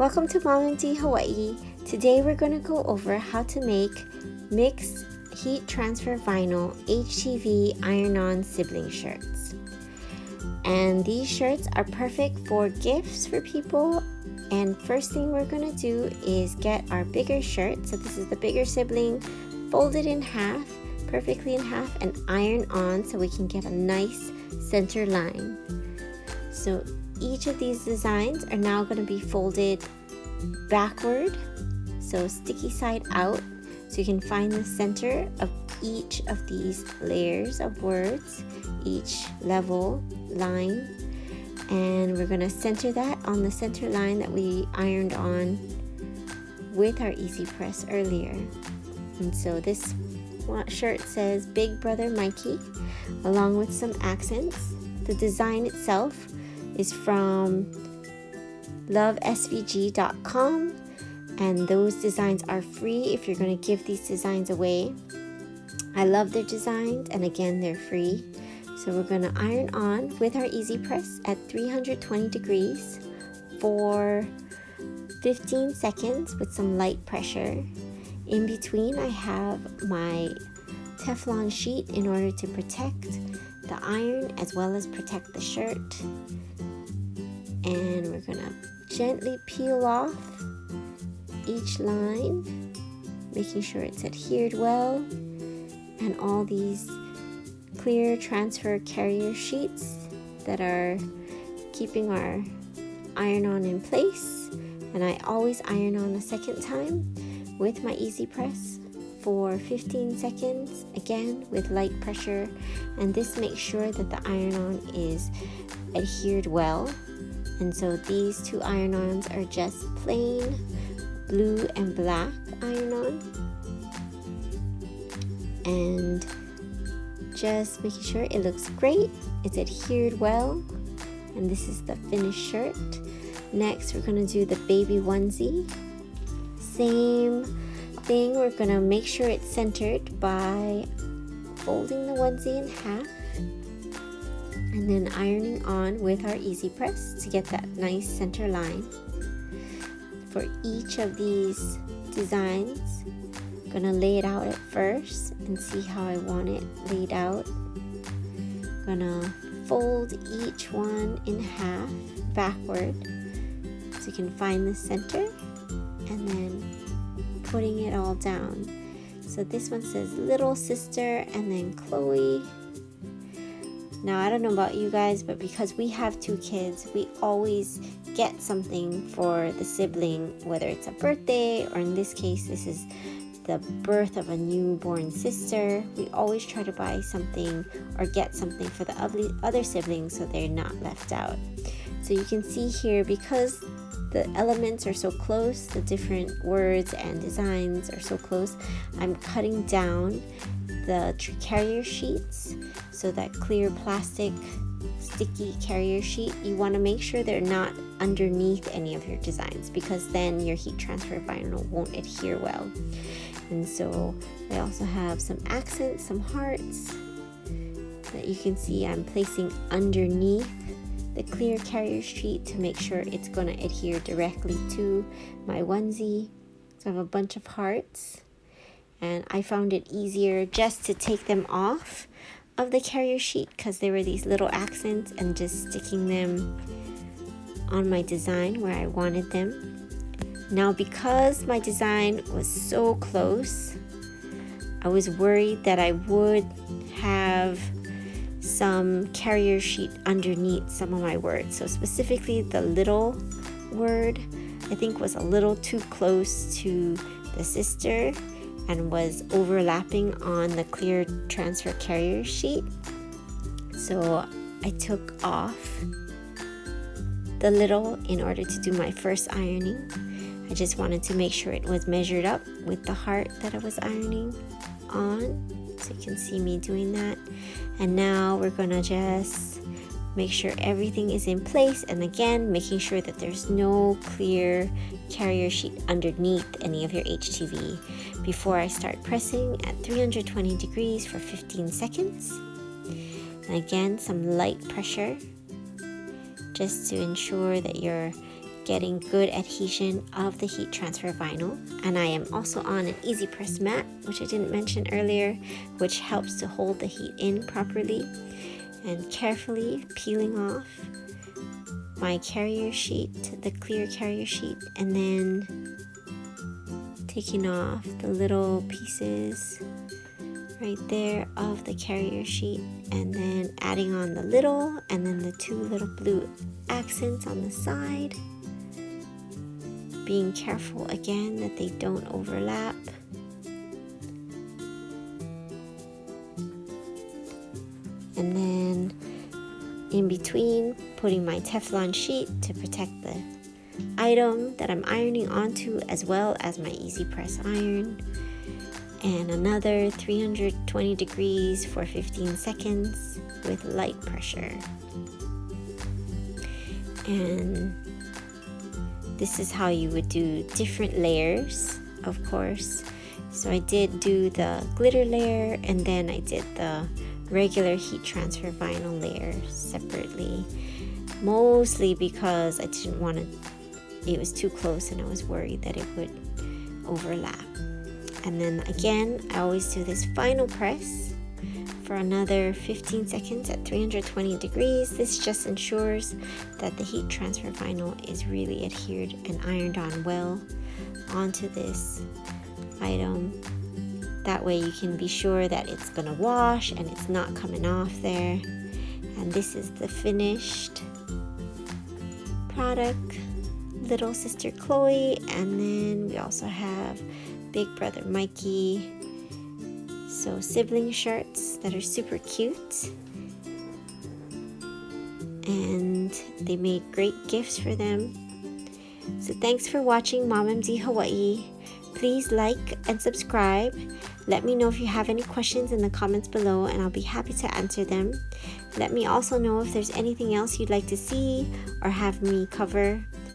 Welcome to Mom and D Hawaii. Today we're going to go over how to make mixed heat transfer vinyl HTV iron-on sibling shirts. And these shirts are perfect for gifts for people. And first thing we're going to do is get our bigger shirt. So this is the bigger sibling, folded in half, perfectly in half, and iron on so we can get a nice center line. So each of these designs are now going to be folded backward, so sticky side out, so you can find the center of each of these layers of words, each level line, and we're going to center that on the center line that we ironed on with our Easypress earlier. And so this shirt says Big Brother Mikey, along with some accents. The design itself is from lovesvg.com, and those designs are free if you're going to give these designs away. I love their designs, and again, they're free. So we're going to iron on with our Easypress at 320 degrees for 15 seconds with some light pressure. In between, I have my Teflon sheet in order to protect the iron as well as protect the shirt. And we're gonna gently peel off each line, making sure it's adhered well, and all these clear transfer carrier sheets that are keeping our iron-on in place. And I always iron on a second time with my Easypress for 15 seconds, again with light pressure, and this makes sure that the iron-on is adhered well. And so these two iron-ons are just plain blue and black iron-on, and just making sure it looks great, it's adhered well. And this is the finished shirt. Next, we're going to do the baby onesie. Same thing, we're going to make sure it's centered by folding the onesie in half and then ironing on with our Easypress to get that nice center line. For each of these designs, I'm going to lay it out at first and see how I want it laid out. I'm going to fold each one in half backward so you can find the center, and then putting it all down. So this one says little sister and then Chloe. Now I don't know about you guys, but because we have two kids, we always get something for the sibling, whether it's a birthday or in this case this is the birth of a newborn sister. We always try to buy something or get something for the other siblings so they're not left out. So you can see here, because the elements are so close, the different words and designs are so close, I'm cutting down the carrier sheets. So that clear plastic sticky carrier sheet, you want to make sure they're not underneath any of your designs, because then your heat transfer vinyl won't adhere well. And so I also have some accents, some hearts that you can see I'm placing underneath the clear carrier sheet to make sure it's going to adhere directly to my onesie. So I have a bunch of hearts, and I found it easier just to take them off of the carrier sheet because there were these little accents, and just sticking them on my design where I wanted them. Now, because my design was so close, I was worried that I would have some carrier sheet underneath some of my words. So specifically the little word, I think, was a little too close to the sister and was overlapping on the clear transfer carrier sheet. So I took off the little in order to do my first ironing. I just wanted to make sure it was measured up with the heart that I was ironing on. So you can see me doing that. And now we're gonna just make sure everything is in place, and again making sure that there's no clear carrier sheet underneath any of your HTV before I start pressing at 320 degrees for 15 seconds. And again, some light pressure just to ensure that you're getting good adhesion of the heat transfer vinyl. And I am also on an Easypress mat, which I didn't mention earlier, which helps to hold the heat in properly. And carefully peeling off my carrier sheet, the clear carrier sheet, and then taking off the little pieces right there of the carrier sheet, and then adding on the little and then the two little blue accents on the side, being careful again that they don't overlap. And then in between, putting my Teflon sheet to protect the item that I'm ironing onto, as well as my Easypress iron, and another 320 degrees for 15 seconds with light pressure. And this is how you would do different layers, of course. So I did do the glitter layer, and then I did the regular heat transfer vinyl layer separately, mostly because I didn't want it was too close and I was worried that it would overlap. And then again, I always do this final press for another 15 seconds at 320 degrees. This just ensures that the heat transfer vinyl is really adhered and ironed on well onto this item. That way you can be sure that it's gonna wash and it's not coming off there. And this is the finished product, little sister Chloe, and then we also have big brother Mikey. So sibling shirts that are super cute, and they made great gifts for them. So thanks for watching MomMD Hawaii. Please like and subscribe. Let me know if you have any questions in the comments below, and I'll be happy to answer them. Let me also know if there's anything else you'd like to see or have me cover.